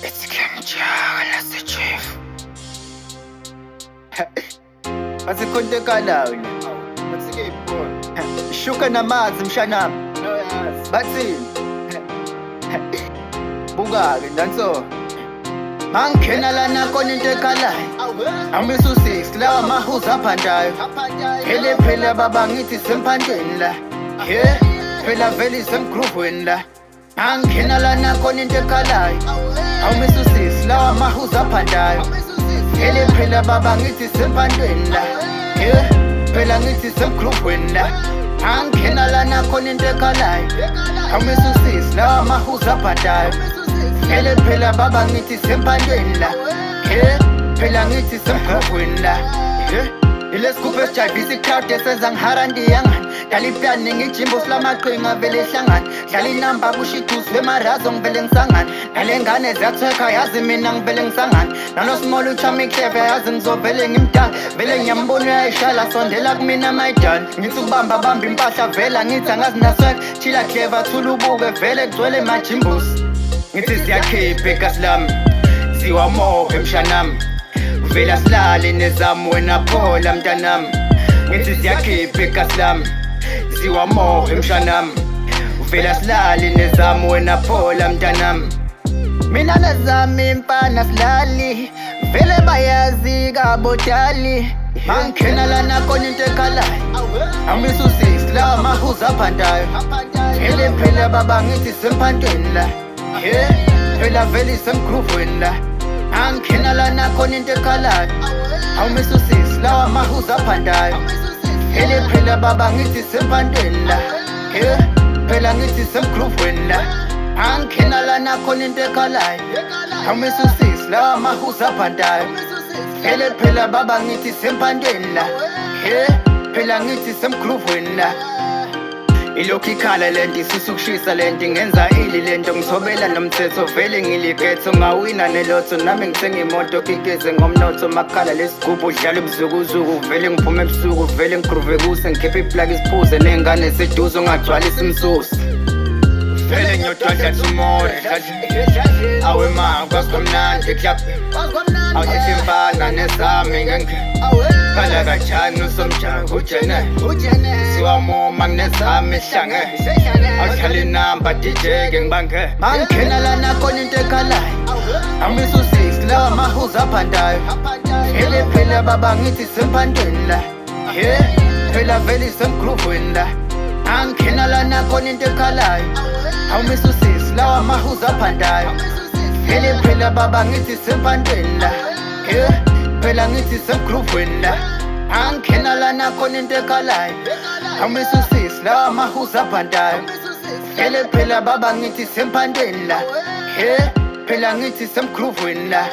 It's King Jaga the chief. Bathi khonto ekalayo le. Bathi ke ibona. Shuka namazi mshanami. Noyazi. Bathi buka-ke nanso. Mangena lana khona into ekalayo. Awe. Amisa u6 lawa mahuza aphandayo. Aphandayo. Phela baba ngithi semphandweni la. Yeah, phela vele isemgroovweni la. Angena lana khona into ekalayo. Awumisa u6 lawa mahuza aphandayo. Phela baba ngithi semphandweni la. Yeah, phela ngithi semgroovweni la. Angena lana khona into ekalayo. Awumisa u6 lawa mahuza aphandayo. Phela baba ngithi semphandweni la. Yeah, phela ngithi semgroovweni la. Yeah, ilesikhuphe esijayivisa ikrowd esenza ngiharandiyangani. Dala ipiano ngijimbo silamaqhinga vele ehlangana. Dlala inamba kusho iduze bemarazo ngivele ngisangana. Nale ngane ziyathweka yazi mina ngivele ngisangana. Nanosmall uchami clever yazi ngizovele ngimdala. Vele ngiyambona uyayishala sondela kumina mayidala. Ngithi ubamba bamba impahla vela ngithi angazi nasweka. Chila clever thula ubuke vele kugcwele majimbusi. Ngithi siyakhipha egasi lami siwamohe mshanami. Vela silale nezami wena phola mntanami. Ngithi siyakhipha egasi lami siwamohe mshanami. Vela silale nezami wena phola mntanami. Mina nezami mfana silali vele bayazi kabodali. Mangena lana khona into ekalayo. Amisa u6 lawa mahuza aphandayo. Phela baba ngithi semphandweni la. Yeah, phela vele isemgroovweni la. Angena lana khona into ekalayo. Awumisa u6 lawa mahuza aphandayo. Phela baba ngithi semphandweni la. Yeah, phela ngithi semgroovweni la. Angena lana khona into ekalayo. Awumisa u6 lawa mahuza aphandayo. Phela baba ngithi semphandweni la. Yeah, phela ngithi semgroovweni la. Ilokhu ikhala lento isisukushisa lento ingenza ili lento ngithobela nomthetho vele ngiligetho ngawina nelotho nami ngithenga imoto kikeze ngomnotho makhala lesigubhu udlala ubuzukuzuku vele ngiphume ebusuku vele ngigroove kuse ngikhiphe iplug isiphuze nengane seduze ungagcwalisa imsusi vele ngiyodwadla tomorrow awe ma kwasikomnandi club awuthethe imfana nezami ngenge khala kanjani usomjago ujene siwamoma nginezami ehlange awuhlala inamba DJ-ke ngibange mangena lana khona into ekalayo amisa u6 lawa mahuza aphandayo phela baba ngithi semphandweni la yeah phela vele isemgroovweni la angena lana khona into ekalayo awumisa u6 lawa mahuza aphandayo phela baba ngithi semphandweni la yeah phela ngithi semgroovweni la angena lana khona into ekalayo awumisa u6 lawa mahuza aphandayo phela baba ngithi semphandweni la yeah phela ngithi semgroovweni la